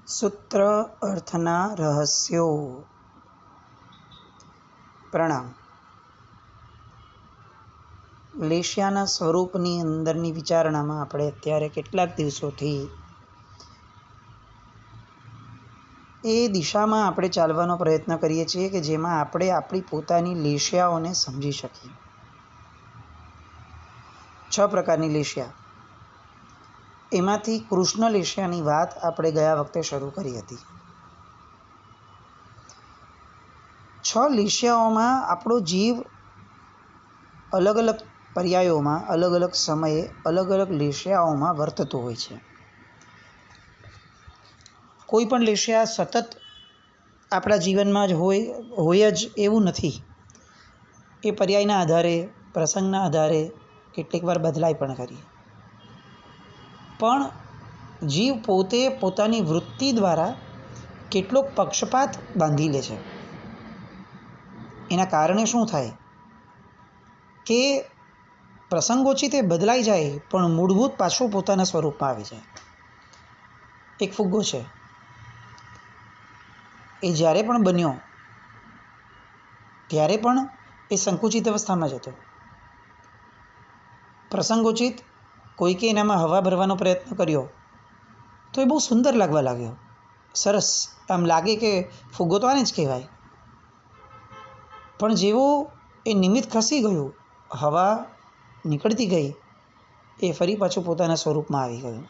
સૂત્ર અર્થના રહસ્યો. પ્રણામ. લેશિયાના સ્વરૂપની અંદરની વિચારણામાં આપણે અત્યારે કેટલાક દિવસોથી એ દિશામાં આપણે ચાલવાનો પ્રયત્ન કરીએ છીએ કે જેમાં આપણે આપણી પોતાની લેશિયાઓને સમજી શકીએ. 6 પ્રકારની લેશિયા. એમાંથી કૃષ્ણ લેશિયાની વાત આપણે ગયા વખતે શરૂ કરી હતી. 6 લેશિયાઓમાં આપણો જીવ અલગ અલગ પર્યાયોમાં, અલગ અલગ સમયે, અલગ અલગ લેશિયાઓમાં વર્તતો હોય છે. કોઈ પણ લેશિયા સતત આપણા જીવનમાં જ હોય જ એવું નથી. એ પર્યાયના આધારે, પ્રસંગના આધારે કેટલીક વાર બદલાય પણ કરીએ. પણ જીવ પોતે પોતાની વૃત્તિ દ્વારા કેટલોક પક્ષપાત બાંધી લે છે. એના કારણે શું થાય કે પ્રસંગોચિત એ બદલાઈ જાય પણ મૂળભૂત પાછું પોતાના સ્વરૂપમાં આવી જાય. એક ફુગ્ગો છે, એ જ્યારે પણ બન્યો ત્યારે પણ એ સંકુચિત અવસ્થામાં જ હતો. પ્રસંગોચિત કોઈકે એનામાં હવા ભરવાનો પ્રયત્ન કર્યો તો એ બહુ સુંદર લાગવા લાગ્યો. સરસ, આમ લાગે કે ફુગ્ગો તો આને જ કહેવાય. પણ જેવો એ નિમિત્ત ખસી ગયું, હવા નીકળતી ગઈ, એ ફરી પાછું પોતાના સ્વરૂપમાં આવી ગયું.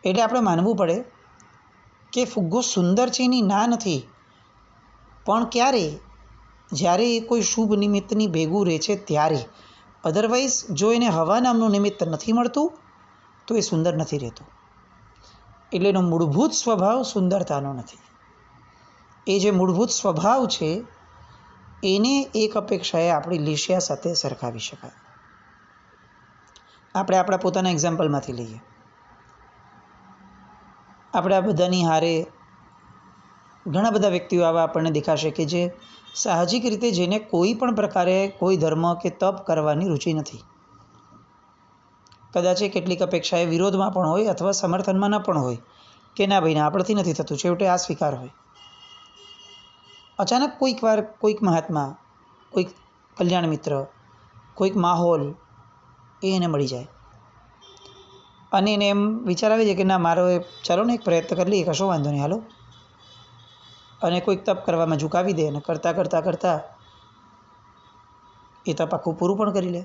એટલે આપણે માનવું પડે કે ફુગ્ગો સુંદર છે એની ના નથી, પણ ક્યારે? જ્યારે એ કોઈ શુભ નિમિત્તની ભેગું રહે છે ત્યારે. અધરવાઇઝ જો એને હવા નામનું નિમિત્ત નથી મળતું તો એ સુંદર નથી રહેતું. એટલે એનો મૂળભૂત સ્વભાવ સુંદરતાનો નથી. એ જે મૂળભૂત સ્વભાવ છે એને એક અપેક્ષાએ આપણી લેશિયા સાથે સરખાવી શકાય. આપણે આપણા પોતાના એક્ઝામ્પલમાંથી લઈએ. આપણે આ બધાની હારે ઘણા બધા વ્યક્તિઓ આવા આપણને દેખાશે કે જે સાહજિક રીતે જેને કોઈ પણ પ્રકારે કોઈ ધર્મ કે તપ કરવાની રુચિ નથી. કદાચ એ કેટલીક અપેક્ષાએ વિરોધમાં પણ હોય અથવા સમર્થનમાં ન પણ હોય કે ના ભાઈ, આપણથી નથી થતું, છેવટે આ સ્વીકાર હોય. અચાનક કોઈક વાર કોઈક મહાત્મા, કોઈક કલ્યાણ મિત્ર, કોઈક માહોલ એ એને મળી જાય અને એને એમ વિચાર આવી જાય કે ના, મારો ચાલો ને એક પ્રયત્ન કરી લઈએ, કશો વાંધો નહીં, હાલો. અને કોઈક તપ કરવામાં ઝુકાવી દે અને કરતાં કરતાં કરતાં એ તપ આખું પૂરું પણ કરી લે.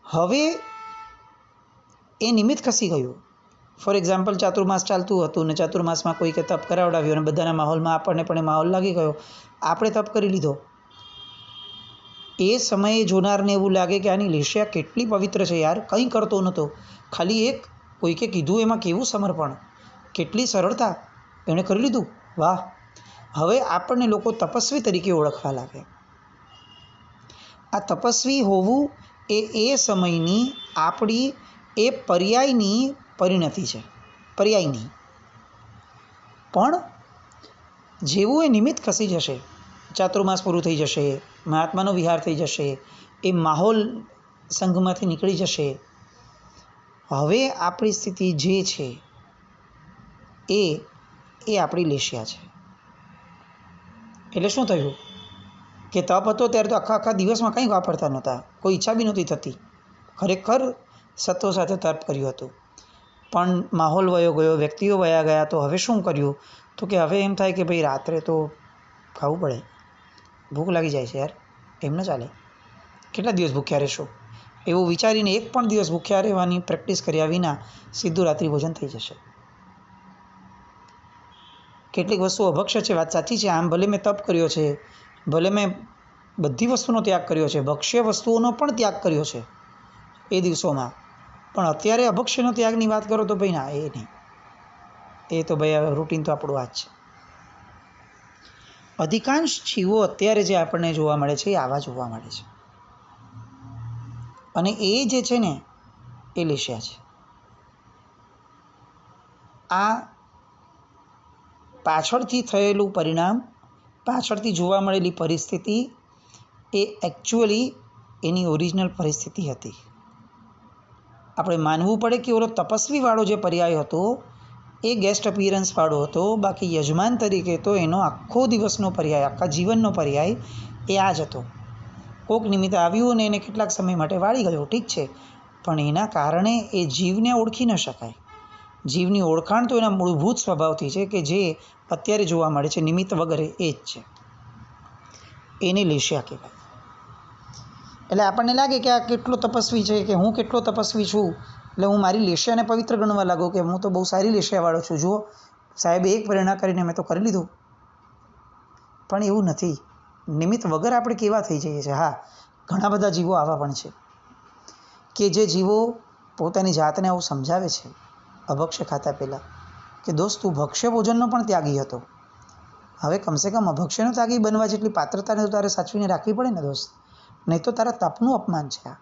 હવે એ નિમિત્ત ખસી ગયું. ફોર એક્ઝામ્પલ, ચાતુર્માસ ચાલતું હતું ને ચાતુર્માસમાં કોઈકે તપ કરાવડાવ્યું અને બધાના માહોલમાં આપણને પણ એ માહોલ લાગી ગયો. આપણે તપ કરી લીધો. એ સમયે જોનારને એવું લાગે કે આની લેશિયા કેટલી પવિત્ર છે યાર, કંઈ કરતો નહોતો, ખાલી એક કોઈકે કીધું એમાં કેવું સમર્પણ, કેટલી સરળતા, એણે કરી લીધું, વાહ. હવે આપણને લોકો તપસ્વી તરીકે ઓળખવા લાગે. આ તપસ્વી હોવું એ સમયની આપણી એ પર્યાયની પરિણતિ છે, પર્યાયની. પણ જેવું એ નિમિત્ત ખસી જશે, ચાતુર્માસ પૂરું થઈ જશે, મહાત્માનો વિહાર થઈ જશે, એ માહોલ સંઘમાંથી નીકળી જશે, હવે આપણી સ્થિતિ જે છે એ આપણી લેશિયા છે. એટલે શું થયું કે તપ હતો ત્યારે તો આખા દિવસમાં કંઈ વાપરતા નહોતા, કોઈ ઈચ્છા બી નહોતી થતી. ખરેખર સત્વ સાથે તપ કર્યું હતું, પણ માહોલ વયો ગયો, વ્યક્તિઓ વયા ગયા, તો હવે શું કર્યું? તો કે હવે એમ થાય કે ભાઈ રાત્રે તો ખાવું પડે, ભૂખ લાગી જાય છે યાર, એમ ન ચાલે, કેટલા દિવસ ભૂખ્યા રહેશો? એવું વિચારીને એક પણ દિવસ ભૂખ્યા રહેવાની પ્રેક્ટિસ કર્યા વિના સીધું રાત્રિ ભોજન થઈ જશે. કેટલીક વસ્તુઓ અભક્ષ્ય છે, વાત સાચી છે. આમ ભલે મેં તપ કર્યો છે, ભલે મેં બધી વસ્તુનો ત્યાગ કર્યો છે, ભક્ષ્ય વસ્તુઓનો પણ ત્યાગ કર્યો છે એ દિવસોમાં, પણ અત્યારે અભક્ષ્યનો ત્યાગની વાત કરો તો ભાઈ ના, એ નહીં. એ તો ભાઈ રૂટીન તો આપણું આ જ છે. અધિકાંશ જીવો અત્યારે જે આપણને જોવા મળે છે એ આવા જોવા મળે છે. અને એ જે છે ને એ લેશિયા છે. આ પાછળથી થયેલું પરિણામ, પાછળથી જોવા મળેલી પરિસ્થિતિ એ એકચ્યુઅલી એની ઓરિજિનલ પરિસ્થિતિ હતી. આપણે માનવું પડે કે ઓલો તપસ્વીવાળો જે પર્યાય હતો એ ગેસ્ટ અપિયરન્સવાળો હતો, બાકી યજમાન તરીકે તો એનો આખો દિવસનો પર્યાય, આખા જીવનનો પર્યાય એ આ જ હતો. કોક નિમિત્તે આવ્યું અને એને કેટલાક સમય માટે વાળી ગયો, ઠીક છે, પણ એના કારણે એ જીવને ઓળખી ન શકાય. જીવની ઓળખાણ તો એના મૂળભૂત સ્વભાવથી છે કે જે અત્યારે જોવા મળે છે નિમિત્ત વગરે, એ જ છે. એને લેશિયા કહેવાય. એટલે આપણને લાગે કે આ કેટલો તપસ્વી છે, કે હું કેટલો તપસ્વી છું, એટલે હું મારી લેશિયાને પવિત્ર ગણવા લાગુ કે હું તો બહુ સારી લેશિયાવાળો છું. જુઓ સાહેબે એક પ્રેરણા કરીને મેં તો કરી લીધું. પણ એવું નથી. નિમિત્ત વગર આપણે કેવા થઈ જઈએ છીએ. હા, ઘણા બધા જીવો આવા પણ છે કે જે જીવો પોતાની જાતને આવું સમજાવે છે અભક્ષ્ય ખાતા પહેલાં કે દોસ્ત તું ભક્ષ્ય ભોજનનો પણ ત્યાગી હતો. હવે કમસે કમ અભક્ષ્યનો ત્યાગી બનવા જેટલી પાત્રતાને તો તારે સાચવીને રાખવી પડે ને દોસ્ત, નહીં તો તારા તપનું અપમાન છે.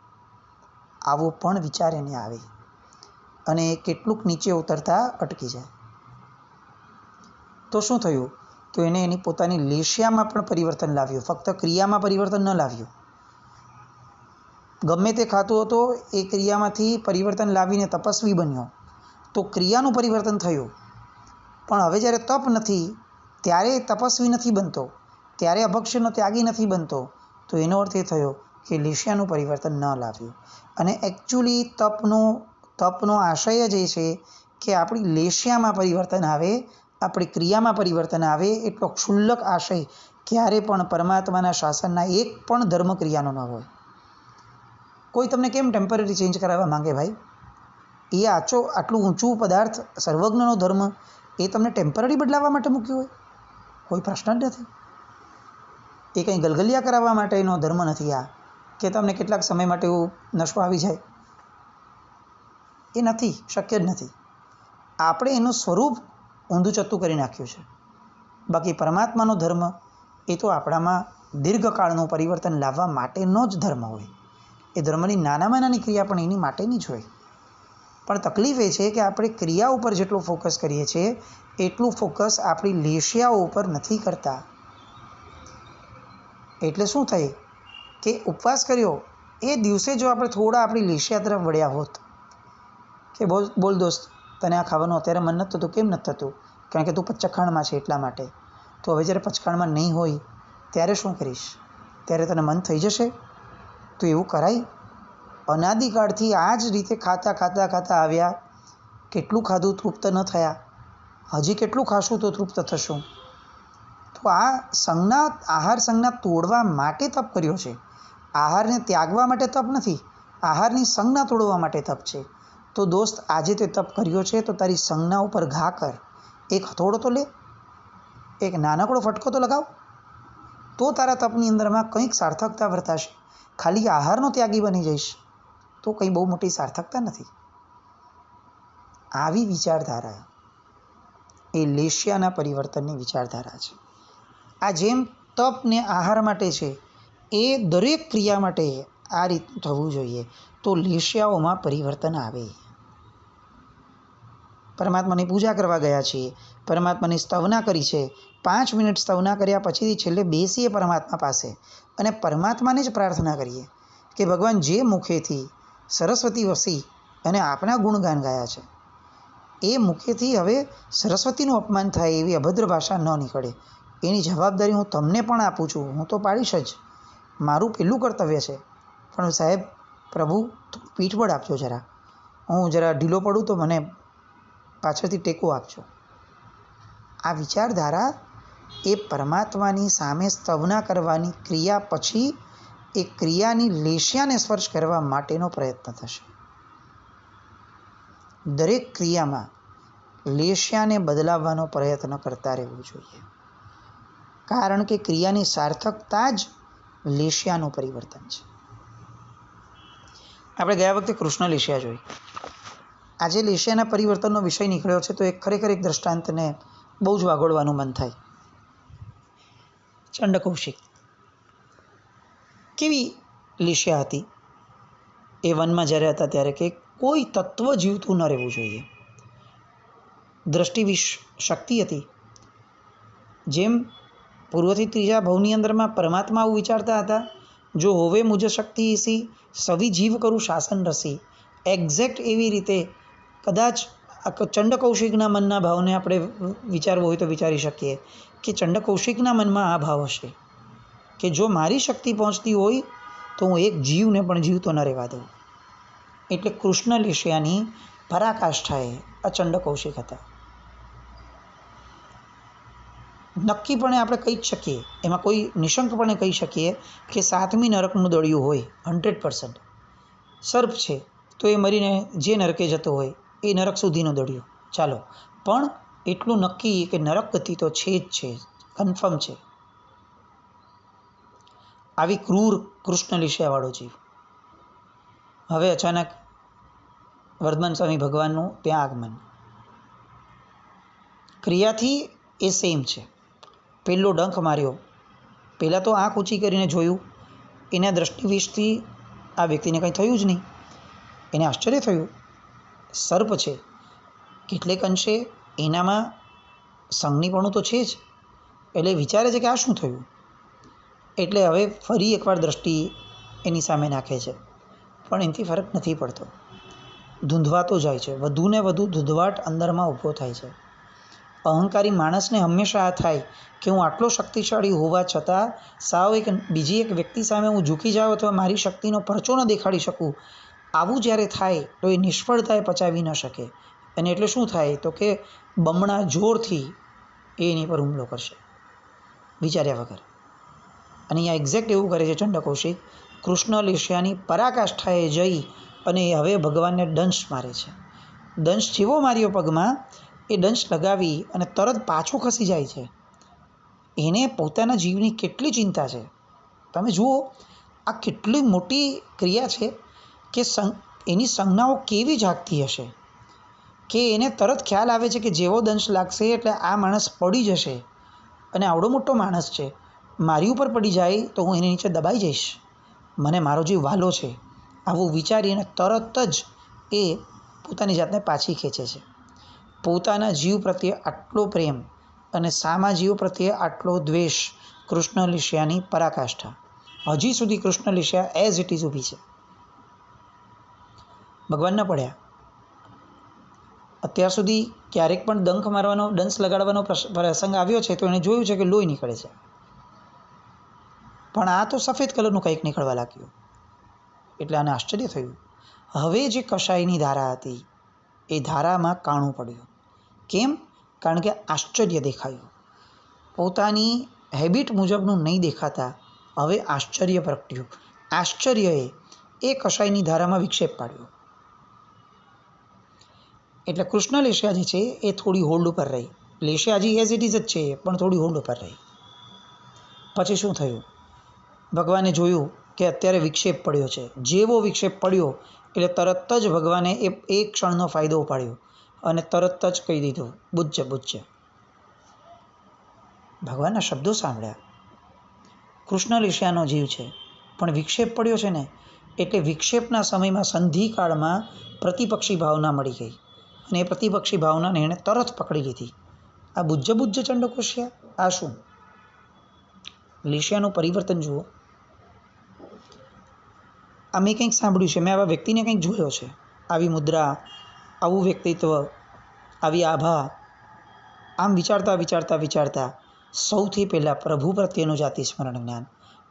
આવો પણ વિચાર એને આવે અને કેટલુંક નીચે ઉતરતા અટકી જાય. તો શું થયું? તો એને એની પોતાની લેશિયામાં પણ પરિવર્તન લાવ્યું, ફક્ત ક્રિયામાં પરિવર્તન ન લાવ્યું. ગમે તે ખાતો હતો એ ક્રિયામાંથી પરિવર્તન લાવીને તપસ્વી બન્યો, તો ક્રિયાનું પરિવર્તન થયું. પણ હવે જ્યારે તપ નથી ત્યારે તપસ્વી નથી બનતો, ત્યારે અભક્ષ્યનો ત્યાગી નથી બનતો, તો એનો અર્થ એ થયો કે લેશિયાનું પરિવર્તન ન લાવ્યું. અને એકચ્યુઅલી તપનો આશય જ એ છે કે આપણી લેશિયામાં પરિવર્તન આવે, આપણી ક્રિયામાં પરિવર્તન આવે. એટલો ક્ષુલ્લક આશય ક્યારે પણ પરમાત્માના શાસનના એક પણ ધર્મ ક્રિયાનો ન હોય. કોઈ તમને કેમ ટેમ્પરરી ચેન્જ કરાવવા માંગે ભાઈ? એ આટલું ઊંચું પદાર્થ, સર્વજ્ઞનો ધર્મ, એ તમને ટેમ્પરરી બદલાવવા માટે મૂક્યું હોય? કોઈ પ્રશ્ન જ નથી. એ કંઈ ગલગલિયા કરાવવા માટેનો ધર્મ નથી આ, કે તમને કેટલાક સમય માટે એવું નશો આવી જાય. એ નથી, શક્ય જ નથી. આપણે એનું સ્વરૂપ ઊંધું ચત્તું કરી નાખ્યું છે. બાકી પરમાત્માનો ધર્મ એ તો આપણામાં દીર્ઘકાળનું પરિવર્તન લાવવા માટેનો જ ધર્મ હોય. એ ધર્મની નાનામાં નાની ક્રિયા પણ એની માટેની જ હોય. પણ તકલીફ એ છે કે આપણે ક્રિયા ઉપર જેટલું ફોકસ કરીએ છીએ એટલું ફોકસ આપણી લેશિયાઓ ઉપર નથી કરતા. એટલે શું થાય કે ઉપવાસ કર્યો એ દિવસે જો આપણે થોડા આપણી લેશિયા તરફ વળ્યા હોત કે બોલ દોસ્ત, તને આ ખાવાનું અત્યારે મન નથી થતું. કેમ નથી થતું? કારણ કે તું પચખાણમાં છે એટલા માટે. તો હવે જ્યારે પચખાણમાં નહીં હોય ત્યારે શું કરીશ? ત્યારે તને મન થઈ જશે? તો એવું કરાય? અનાદિકાળથી આ જ રીતે ખાતા ખાતા ખાતા આવ્યા, કેટલું ખાધું તૃપ્ત ન થયા, હજી કેટલું ખાશું તો તૃપ્ત થશું. તો આ આહાર સંજ્ઞા તોડવા માટે તપ કર્યો છે. આહારને ત્યાગવા માટે તપ નથી, આહારની સંજ્ઞા તોડવા માટે તપ છે. તો દોસ્ત, આજે તે તપ કર્યો છે તો તારી સંજ્ઞા ઉપર ઘા કર. એક હથોડો તો લે, એક નાનકડો ફટકો તો લગાવ, તો તારા તપની અંદરમાં કંઈક સાર્થકતા વર્તાશે. ખાલી આહારનો ત્યાગી બની જઈશ તો કંઈ બહુ મોટી સાર્થકતા નથી. આવી વિચારધારા એ લેશિયાના પરિવર્તનની વિચારધારા છે. આ જેમ તપ ને આહાર માટે છે, એ દરેક ક્રિયા માટે આ રીતનું થવું જોઈએ, તો લેશિયાઓમાં પરિવર્તન આવે. પરમાત્માની પૂજા કરવા ગયા છીએ, પરમાત્માની સ્તવના કરી છે, 5 મિનિટ સ્તવના કર્યા પછી છેલ્લે બેસીએ પરમાત્મા પાસે અને પરમાત્માને જ પ્રાર્થના કરીએ કે ભગવાન, જે મુખેથી સરસ્વતી વસી અને આપણા ગુણગાન ગાયા છે, એ મુખેથી હવે સરસ્વતીનું અપમાન થાય એવી અભદ્ર ભાષા ન નીકળે. એની જવાબદારી હું તમને પણ આપું છું, હું તો પાડીશ જ, મારું પહેલું કર્તવ્ય છે. પણ સાહેબ, પ્રભુ પીઠબળ આપજો, હું જરા ઢીલો પડું તો મને પાછળથી ટેકો આપજો. આ વિચારધારા એ પરમાત્માની સામે સ્તવના કરવાની ક્રિયા પછી એ ક્રિયાની લેશિયાને સ્પર્શ કરવા માટેનો પ્રયત્ન થશે. દરેક ક્રિયામાં લેશિયાને બદલાવવાનો પ્રયત્ન કરતા રહેવું જોઈએ, કારણ કે ક્રિયાની સાર્થકતા જ લેશિયાનું પરિવર્તન છે. આપણે ગયા વખતે કૃષ્ણ લેશિયા જોઈ. આજે લેશિયાના પરિવર્તનનો વિષય નીકળ્યો છે તો ખરેખર એક દ્રષ્ટાંતને બહુ જ વાગોળવાનું મન થાય. ચંડકૌશિક કેવી લેશિયા હતી એ વનમાં જ્યારે હતા ત્યારે, કે કોઈ તત્વ જીવતું ન રહેવું જોઈએ. દ્રષ્ટિ શક્તિ હતી. જેમ પૂર્વથી ત્રીજા ભવની અંદરમાં પરમાત્મા આવું વિચારતા હતા, જો હોવે મુજ શક્તિ એસી સવી જીવ કરું શાસન રસી. એક્ઝેક્ટ એવી રીતે કદાચ આ ચંડકૌશિકના મનના ભાવને આપણે વિચારવું હોય તો વિચારી શકીએ કે ચંડકૌશિકના મનમાં આ ભાવ હશે કે જો મારી શક્તિ પહોંચતી હોય તો હું એક જીવને પણ જીવતો ન રહેવા દઉં. એટલે કૃષ્ણ લેશિયાની પરાકાષ્ઠાએ આ ચંડકૌશિક હતા. નક્કીપણે આપણે કહી જ શકીએ, એમાં કોઈ નિશંકપણે કહી શકીએ કે 7મી નરકનું દળિયું હોય 100%. સર્પ છે તો એ મરીને જે નરકે જતો હોય એ નરક સુધીનું દળિયું, ચાલો, પણ એટલું નક્કી કે નરક ગતિ તો છે જ છે, કન્ફર્મ છે. આવી ક્રૂર કૃષ્ણ લેશિયાવાળો જીવ. હવે અચાનક વર્ધમાન સ્વામી ભગવાનનું ત્યાં આગમન. ક્રિયાથી એ સેમ છે. પહેલો ડંખ માર્યો, પહેલાં તો આંખ ઊંચી કરીને જોયું, એના દ્રષ્ટિવિશથી આ વ્યક્તિને કંઈ થયું જ નહીં. એને આશ્ચર્ય થયું, સર્પ છે, કેટલેક અંશે એનામાં સંજ્ઞીપણું તો છે જ. એટલે વિચારે છે કે આ શું થયું. એટલે હવે ફરી એકવાર દ્રષ્ટિ એની સામે નાખે છે, પણ એનાથી ફરક નથી પડતો. ધૂંધવાતો જાય છે, વધુને વધુ ધૂંધવાટ અંદરમાં ઊભો થાય છે. અહંકારી માણસને હંમેશા આ થાય કે હું આટલો શક્તિશાળી હોવા છતાં સાવ બીજી એક વ્યક્તિ સામે હું ઝૂકી જાઉં અથવા મારી શક્તિનો પરચો ન દેખાડી શકું, આવું જ્યારે થાય તો એ નિષ્ફળતાએ પચાવી ન શકે. અને એટલે શું થાય તો કે બમણા જોરથી એ એની પર હુમલો કરશે, વિચાર્યા વગર. અને અહીંયા એક્ઝેક્ટ એવું કરે છે ચંડકૌશિક. કૃષ્ણ લેશિયાની પરાકાષ્ઠાએ જઈ અને હવે ભગવાનને દંશ મારે છે. દંશ જેવો માર્યો પગમાં, એ દંશ લગાવી અને તરત પાછો ખસી જાય છે. એને પોતાના જીવની કેટલી ચિંતા છે. તમે જુઓ, આ કેટલી મોટી ક્રિયા છે કે એની સંજ્ઞાઓ કેવી જાગતી હશે કે એને તરત ખ્યાલ આવે છે કે જેવો દંશ લાગશે એટલે આ માણસ પડી જશે, અને આવડો મોટો માણસ છે, મારી ઉપર પડી જાય તો હું એની નીચે દબાઈ જઈશ, મને મારો જીવ વાલો છે, આવું વિચારીને તરત જ એ પોતાની જાતને પાછી ખેંચે છે. પોતાના જીવ પ્રત્યે આટલો પ્રેમ અને સામા જીવ પ્રત્યે આટલો દ્વેષ કૃષ્ણ લેશિયાની પરાકાષ્ઠા. હજી સુધી કૃષ્ણ લેશિયા એઝ ઇટ ઇઝ ઊભી છે. ભગવાન ન પડ્યા. અત્યાર સુધી ક્યારેક પણ ડંખ મારવાનો, દંશ લગાડવાનો પ્રસંગ આવ્યો છે તો એણે જોયું છે કે લોહી નીકળે છે, પણ આ તો સફેદ કલરનું કંઈક નીકળવા લાગ્યું. એટલે આને આશ્ચર્ય થયું. હવે જે કશાયની ધારા હતી એ ધારામાં કાણું પડ્યું. કેમ? કારણ કે આશ્ચર્ય દેખાયું. પોતાની હેબિટ મુજબનું નહીં દેખાતા હવે આશ્ચર્ય પ્રગટ્યું. આશ્ચર્યએ એ કશાયની ધારામાં વિક્ષેપ પાડ્યો. એટલે કૃષ્ણ લેશિયા જે છે એ થોડી હોલ્ડ ઉપર રહી. લેશિયા હજી એઝ ઇટ ઇઝ જ છે, પણ થોડી હોલ્ડ ઉપર રહી. પછી શું થયું? ભગવાને જોયું કે અત્યારે વિક્ષેપ પડ્યો છે. જેવો વિક્ષેપ પડ્યો એટલે તરત જ ભગવાને એ ક્ષણનો ફાયદો ઉપાડ્યો અને તરત જ કહી દીધું, બુજ્જ બુજ્જ. ભગવાનના શબ્દો સાંભળ્યા. કૃષ્ણ લેશિયાનો જીવ છે, પણ વિક્ષેપ પડ્યો છે ને, એટલે વિક્ષેપના સમયમાં સંધિકાળમાં પ્રતિપક્ષી ભાવના મળી ગઈ અને એ પ્રતિપક્ષી ભાવનાને એણે તરત પકડી લીધી. આ બુજ્જ બુજ્જ ચંડકોશિયા, આ શું? લેશિયાનું પરિવર્તન જુઓ. આ મેં કંઈક સાંભળ્યું છે, મેં આવા વ્યક્તિને કંઈક જોયો છે, આવી મુદ્રા, આવું વ્યક્તિત્વ, આવી આભા. આમ વિચારતા વિચારતા વિચારતા સૌથી પહેલાં પ્રભુ પ્રત્યેનું જાતિ સ્મરણ જ્ઞાન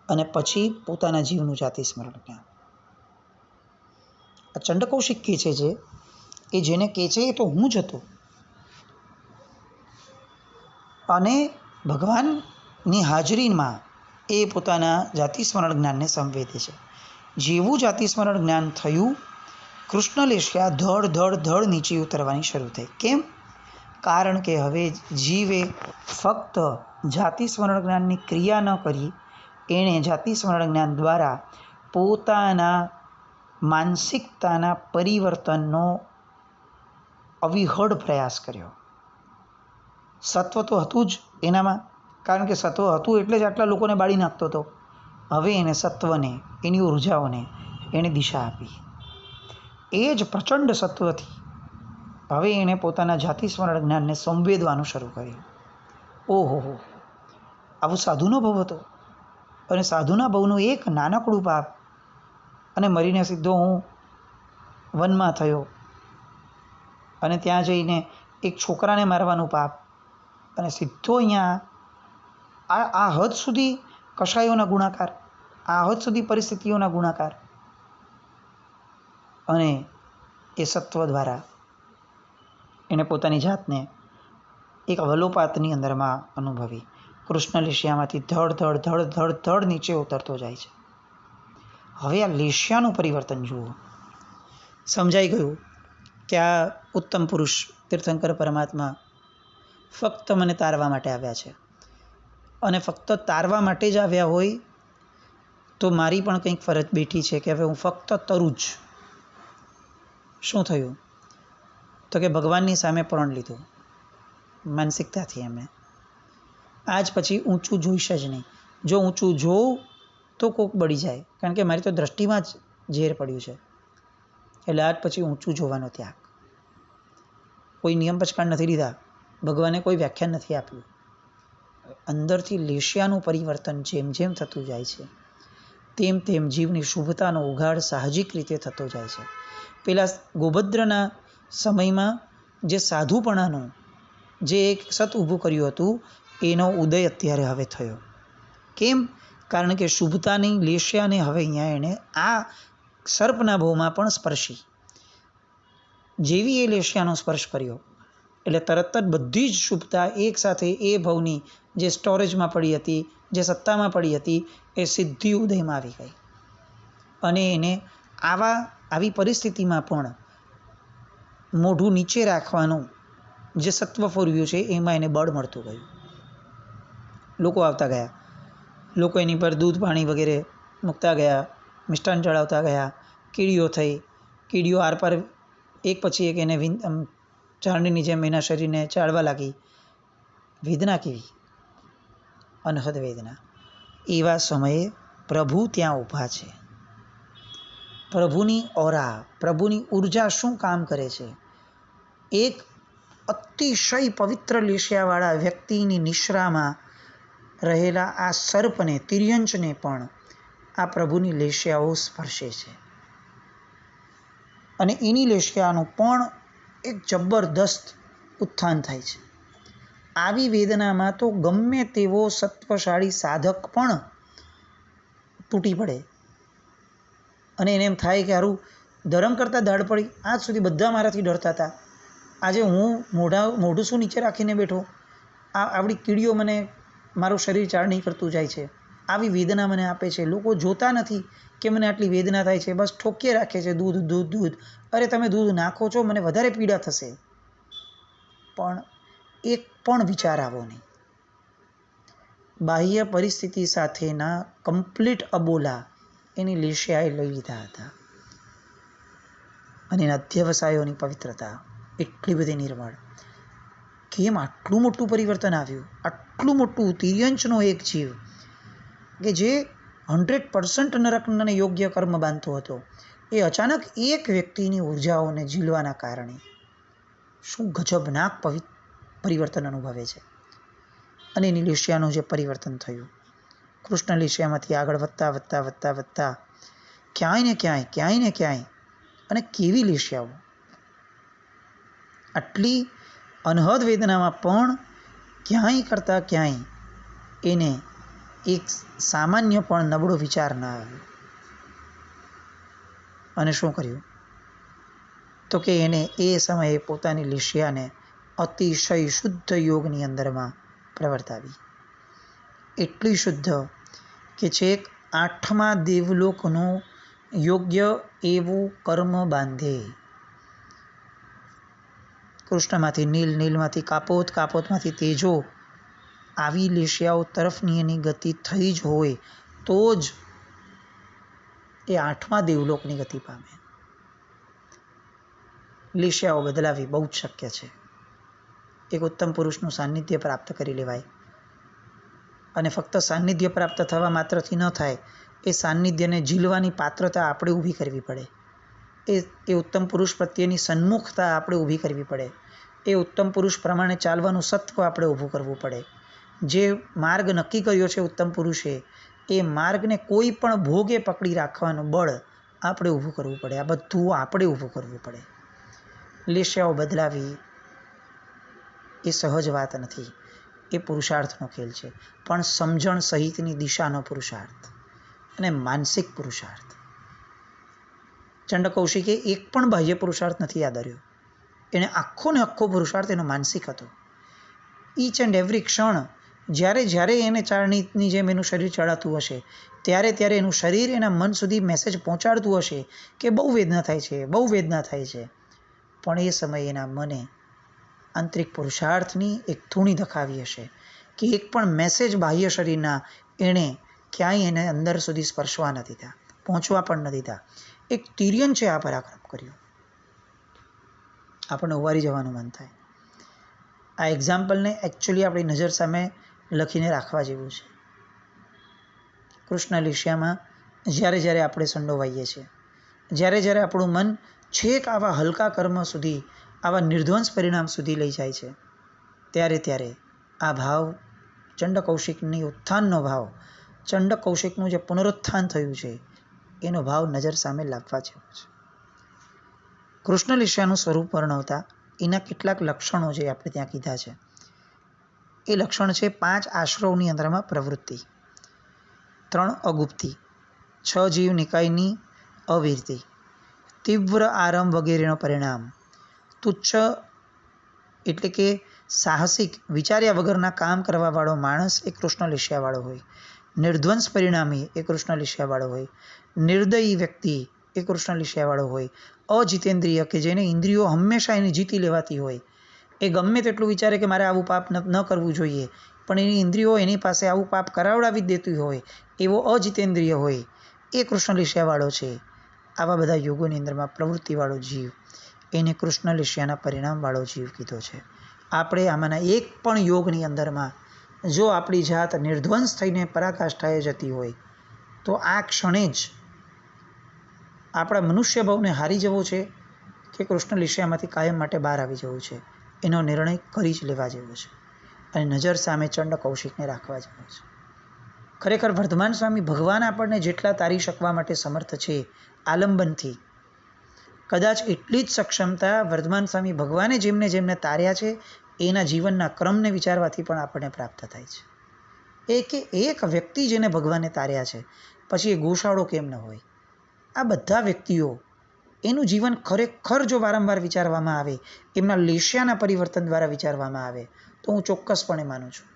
અને પછી પોતાના જીવનું જાતિ સ્મરણ જ્ઞાન. આ ચંડકૌશિક કહે છે જે એ જેને કહે છે એ તો હું જ હતો. અને ભગવાનની હાજરીમાં એ પોતાના જાતિ સ્મરણ જ્ઞાનને સંવેદે છે. જેવું જાતિ સ્મરણ જ્ઞાન થયું, કૃષ્ણ લેશિયા ધડ ધડ ધડ નીચે ઉતરવાની શરૂ થઈ. કેમ? કારણ કે હવે જીવે ફક્ત જાતિ સ્મરણ જ્ઞાનની ક્રિયા ન કરી, એણે જાતિ સ્મરણ જ્ઞાન દ્વારા પોતાના માનસિકતાના પરિવર્તનનો અવિહળ પ્રયાસ કર્યો. સત્વ તો હતું જ એનામાં, કારણ કે સત્વ હતું એટલે જ આટલા લોકોને બાળી નાખતો હતો. હવે એને સત્વને, એની ઉર્જાઓને એણે દિશા આપી. એ જ પ્રચંડ સત્વથી હવે એણે પોતાના જાતિ સ્મરણ જ્ઞાનને સંવેદવાનું શરૂ કર્યું. ઓહો, આવું સાધુનો ભવ હતો. અને સાધુના ભવનું એક નાનકડું પાપ અને મરીને સીધો હું વનમાં થયો. અને ત્યાં જઈને એક છોકરાને મારવાનું પાપ, અને સીધો અહીંયા આ હદ સુધી કશાયોના ગુણાકાર, આ હદ સુધી પરિસ્થિતિઓના ગુણાકાર, અને એ સત્વ દ્વારા એણે પોતાની જાતને એક અવલોપાતની અંદરમાં અનુભવી. કૃષ્ણ લેશિયામાંથી ધડ ધડ ધડ ધડ ધડ નીચે ઉતરતો જાય છે. હવે આ લેશિયાનું પરિવર્તન જુઓ. સમજાઈ ગયું કે આ ઉત્તમ પુરુષ તીર્થંકર પરમાત્મા ફક્ત મને તારવા માટે આવ્યા છે, અને ફક્ત તારવા માટે જ આવ્યા હોય તો મારી પણ કંઈક ફરજ બેઠી છે કે હવે હું ફક્ત તરું જ. શું થયું? તો કે ભગવાનની સામે પ્રણ લીધું માનસિકતાથી એમણે. આજ પછી ઊંચું જોઈશ જ નહીં. જો ઊંચું જોઉં તો કોક બળી જાય, કારણ કે મારી તો દ્રષ્ટિમાં જ ઝેર પડ્યું છે. એટલે આજ પછી ઊંચું જોવાનો ત્યાગ. કોઈ નિયમ પચકાણ નથી લીધા, ભગવાને કોઈ વ્યાખ્યાન નથી આપ્યું. અંદરથી લેશિયાનું પરિવર્તન જેમ જેમ થતું જાય છે તેમ તેમ જીવની શુભતાનો ઉઘાડ સાહજિક રીતે થતો જાય છે. પેલા ગોભદ્રના સમયમાં જે સાધુપણાનું જે એક સત ઊભું કર્યું હતું એનો ઉદય અત્યારે હવે થયો. કેમ? કારણ કે શુભતાની લેશિયાને હવે અહીંયા એણે આ સર્પના ભવમાં પણ સ્પર્શી. જેવી એ લેશિયાનો સ્પર્શ કર્યો એટલે તરત જ બધી જ શુભતા એક સાથે એ ભવની જે સ્ટોરેજમાં પડી હતી, જે સત્તામાં પડી હતી, એ સીધી ઉદયમાં આવી ગઈ. અને એને આવી પરિસ્થિતિમાં પણ મોઢું નીચે રાખવાનું જે સત્વ ફોરવ્યું છે એમાં એને બળ મળતું ગયું. લોકો આવતા ગયા, લોકો એની પર દૂધ પાણી વગેરે મૂકતા ગયા, મિષ્ટાન ચડાવતા ગયા. કીડીઓ થઈ, કીડીઓ આરપાર એક પછી એક એને ચારણીની જેમ એના શરીરને ચાળવા લાગી. વેદના કેવી, અનહદ વેદના. એવા સમયે પ્રભુ ત્યાં ઊભા છે. પ્રભુની ઓરા, પ્રભુની ઉર્જા શું કામ કરે છે? એક અતિશય પવિત્ર લેશિયાવાળા વ્યક્તિની નિશ્રામાં રહેલા આ સર્પને, તિર્યંચને પણ આ પ્રભુની લેશિયાઓ સ્પર્શે છે. અને એની લેશિયાનું પણ એક જબરદસ્ત ઉત્થાન થાય છે. આવી વેદનામાં તો ગમે તેવો સત્વશાળી સાધક પણ તૂટી પડે, અને એને એમ થાય કે હારું ધર્મ કરતાં દાઢ પડી. આજ સુધી બધા મારાથી ડરતા હતા, આજે હું મોઢું શું નીચે રાખીને બેઠો, આવડી કીડીઓ મને મારું શરીર ચાળણી કરતું જાય છે. આવી વેદના મને આપે છે. લોકો જોતા નથી કે મને આટલી વેદના થાય છે, બસ ઠોકીએ રાખે છે દૂધ દૂધ દૂધ. અરે તમે દૂધ નાખો છો, મને વધારે પીડા થશે. પણ એક પણ વિચાર આવો નહીં. બાહ્ય પરિસ્થિતિ સાથેના કમ્પ્લીટ અબોલા એની લેશિયાએ લઈ લીધા હતા, અને એના અધ્યવસાયોની પવિત્રતા એટલી બધી નિર્મળ. કેમ આટલું મોટું પરિવર્તન આવ્યું? આટલું મોટું તિર્યંચનો એક જીવ કે જે 100% નરકને યોગ્ય કર્મ બાંધતો હતો, એ અચાનક એક વ્યક્તિની ઉર્જાઓને ઝીલવાના કારણે શું ગજબનાક પરિવર્તન અનુભવે છે. અને એની લેશિયાનું જે પરિવર્તન થયું, કૃષ્ણ લેશિયામાંથી આગળ વધતા વધતા વધતા વધતા ક્યાંય ને ક્યાંય, ક્યાંય ને ક્યાંય, અને કેવી લેશિયાઓ! આટલી અનહદ વેદનામાં પણ ક્યાંય કરતાં ક્યાંય એને એક સામાન્ય પણ નબળો વિચાર ન આવ્યો. અને શું કર્યું? તો કે એને એ સમયે પોતાની લેશિયાને અતિશય શુદ્ધ યોગની અંદરમાં પ્રવર્તાવી. એટલી શુદ્ધ કે છેક 8મા દેવલોકનું યોગ્ય એવું કર્મ બાંધે. કૃષ્ણમાંથી નીલ, નીલમાંથી કાપોત, કાપોતમાંથી તેજો, આવી લેશિયાઓ તરફની એની ગતિ થઈ જ હોય તો જ એ 8મા દેવલોકની ગતિ પામે. લેશિયાઓ બદલાવી બહુ જ શક્ય છે. એક ઉત્તમ પુરુષનું સાનિધ્ય પ્રાપ્ત કરી લેવાય, અને ફક્ત સાનિધ્ય પ્રાપ્ત થવા માત્રથી ન થાય, એ સાનિધ્યને ઝીલવાની પાત્રતા આપણે ઊભી કરવી પડે. એ ઉત્તમ પુરુષ પ્રત્યેની સન્મુખતા આપણે ઊભી કરવી પડે. એ ઉત્તમ પુરુષ પ્રમાણે ચાલવાનું સત્વ આપણે ઊભું કરવું પડે. જે માર્ગ નક્કી કર્યો છે ઉત્તમ પુરુષે, એ માર્ગને કોઈ પણ ભોગે પકડી રાખવાનું બળ આપણે ઊભું કરવું પડે. આ બધું આપણે ઊભું કરવું પડે. લેશિયાઓ બદલાવી એ સહજ વાત નથી, એ પુરુષાર્થનો ખેલ છે, પણ સમજણ સહિતની દિશાનો પુરુષાર્થ અને માનસિક પુરુષાર્થ. ચંડકૌશિકે એક પણ બાહ્ય પુરુષાર્થ નથી આદર્યો. એણે આખો ને આખો પુરુષાર્થ એનો માનસિક હતો. ઈચ એન્ડ એવરી ક્ષણ જ્યારે જ્યારે એને ચારણીની જેમ એનું શરીર ચડાતું હશે ત્યારે ત્યારે એનું શરીર એના મન સુધી મેસેજ પહોંચાડતું હશે કે બહુ વેદના થાય છે, બહુ વેદના થાય છે. પણ એ સમયે એના મને આંતરિક પુરુષાર્થની એક ધૂણી દખાવી હશે કે એક પણ મેસેજ બાહ્ય શરીરના એણે ક્યાંય એને અંદર સુધી સ્પર્શવા નથી દીધા, પહોંચવા પણ નથી દીધા. એક તિર્યન છે આ પરાક્રમ કર્યું. આપણને ઉવારી જવાનું મન થાય. આ એક્ઝામ્પલને એકચ્યુઅલી આપણી નજર સામે લખીને રાખવા જેવું છે. કૃષ્ણ લેશિયામાં જ્યારે જ્યારે આપણે સંડોવાઈએ છીએ, જ્યારે જ્યારે આપણું મન છેક આવા હલકા કર્મ સુધી, આવા નિર્ધ્વંસ પરિણામ સુધી લઈ જાય છે, ત્યારે ત્યારે આ ભાવ ચંડકૌશિકની ઉત્થાનનો ભાવ, ચંડકૌશિકનું જે પુનરુત્થાન થયું છે એનો ભાવ નજર સામે લાવવા જેવો છે. કૃષ્ણ લેશિયાનું સ્વરૂપ વર્ણવતા એના કેટલાક લક્ષણો જે આપણે ત્યાં કીધા છે એ લક્ષણ છે 5 આશ્રવની અંદરમાં પ્રવૃત્તિ, 3 અગુપ્તિ, 6 જીવ નિકાયની અવિરતિ, તીવ્ર આરંભ વગેરેનો પરિણામ, તુચ્છ એટલે કે સાહસિક વિચાર્યા વગરના કામ કરવાવાળો માણસ એ કૃષ્ણ લેશિયાવાળો હોય, નિર્ધ્વંસ પરિણામી એ કૃષ્ણ લેશિયાવાળો હોય, નિર્દયી વ્યક્તિ એ કૃષ્ણ લેશિયાવાળો હોય, અજિતેન્દ્રિય કે જેને ઇન્દ્રિયો હંમેશા એની જીતી લેવાતી હોય, એ ગમે તેટલું વિચારે કે મારે આવું પાપ ન કરવું જોઈએ પણ એની ઇન્દ્રિયો એની પાસે આવું પાપ કરાવડાવી જ દેતી હોય, એવો અજિતેન્દ્રિય હોય, એ કૃષ્ણ લેશિયાવાળો છે. આવા બધા યોગોની અંદરમાં પ્રવૃત્તિવાળો જીવ એને કૃષ્ણ લેશિયાના પરિણામવાળો જીવ કીધો છે. આપણે આમાંના એક પણ યોગની અંદરમાં જો આપણી જાત નિર્ધ્વંસ થઈને પરાકાષ્ઠાએ જતી હોય તો આ ક્ષણે જ આપણા મનુષ્ય ભાવને હારી જવો છે કે કૃષ્ણ લેશિયામાંથી કાયમ માટે બહાર આવી જવું છે, એનો નિર્ણય કરી જ લેવા જેવો છે અને નજર સામે ચંડકૌશિકને રાખવા જેવો છે. ખરેખર વર્ધમાન સ્વામી ભગવાન આપણને જેટલા તારી શકવા માટે સમર્થ છે આલંબનથી, કદાચ એટલી જ સક્ષમતા વર્ધમાન સ્વામી ભગવાને જેમને જેમને તાર્યા છે એના જીવનના ક્રમને વિચારવાથી પણ આપણને પ્રાપ્ત થાય છે. એક વ્યક્તિ જેને ભગવાને તાર્યા છે પછી એ ગોશાળો કેમ ન હોય, આ બધા વ્યક્તિઓ એનું જીવન ખરેખર જો વારંવાર વિચારવામાં આવે, એમના લેશિયાના પરિવર્તન દ્વારા વિચારવામાં આવે તો હું ચોક્કસપણે માનું છું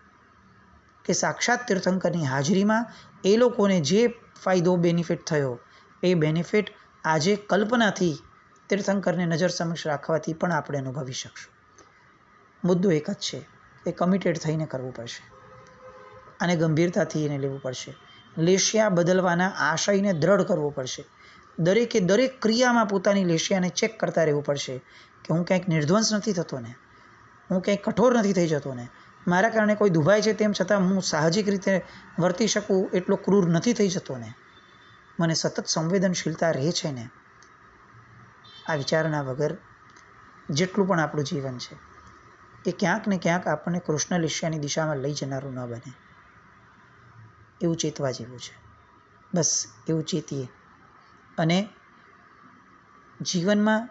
કે સાક્ષાત તીર્થંકરની હાજરીમાં એ લોકોને જે ફાયદો બેનિફિટ થયો એ બેનિફિટ આજે કલ્પનાથી તીર્થંકરને નજર સમક્ષ રાખવાથી પણ આપણે અનુભવી શકશું. મુદ્દો એક જ છે, એ કમિટેડ થઈને કરવું પડશે, આને ગંભીરતાથી એને લેવું પડશે, લેશિયા બદલવાના આશયને દ્રઢ કરવો પડશે. દરેકે દરેક ક્રિયામાં પોતાની લેશિયાને ચેક કરતા રહેવું પડશે કે હું ક્યાંક નિર્ધ્વંસ નથી થતો ને, હું ક્યાંક કઠોર નથી થઈ જતો ને, મારા કારણે કોઈ દુભાય છે તેમ છતાં હું સાહજિક રીતે વર્તી શકું એટલો ક્રૂર નથી થઈ જતો ને, મને સતત સંવેદનશીલતા રહે છે ને. આ વિચારના વગર જેટલું પણ આપણું જીવન છે એ ક્યાંક ને ક્યાંક આપણને કૃષ્ણ લેશિયાની દિશામાં લઈ જનારું ન બને, એવું ચેતવા જેવું છે. બસ એવું ચેતીએ અને જીવનમાં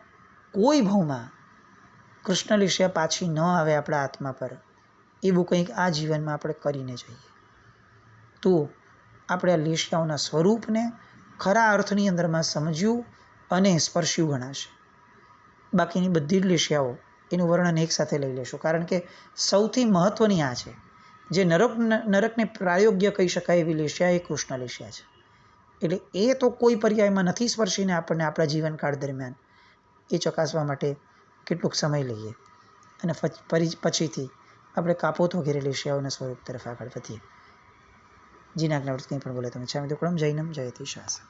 કોઈ ભાવમાં કૃષ્ણ લેશિયા પાછી ન આવે આપણા આત્મા પર, એવું કંઈક આ જીવનમાં આપણે કરીને જઈએ તો આપણે આ લેશિયાઓના સ્વરૂપને ખરા અર્થની અંદરમાં સમજ્યું અને સ્પર્શ્યું ગણાશે. બાકીની બધી જ લેશિયાઓ એનું વર્ણન એક સાથે લઈ લેશું, કારણ કે સૌથી મહત્ત્વની આ છે જે નરકને પ્રાયોગ્ય કહી શકાય એવી લેશિયા એ કૃષ્ણ લેશિયા છે. એટલે એ તો કોઈ પર્યાયમાં નથી સ્પર્શીને આપણને આપણા જીવનકાળ દરમિયાન એ ચકાસવા માટે કેટલોક સમય લઈએ અને પછીથી આપણે કાપોત વગેરે લેશિયાઓના સ્વરૂપ તરફ આગળ વધીએ. જીનાજ્ઞાવૃત્તિ કંઈ પણ બોલે તમે છામી દુકડમ જૈનમ જયતિ શાસન.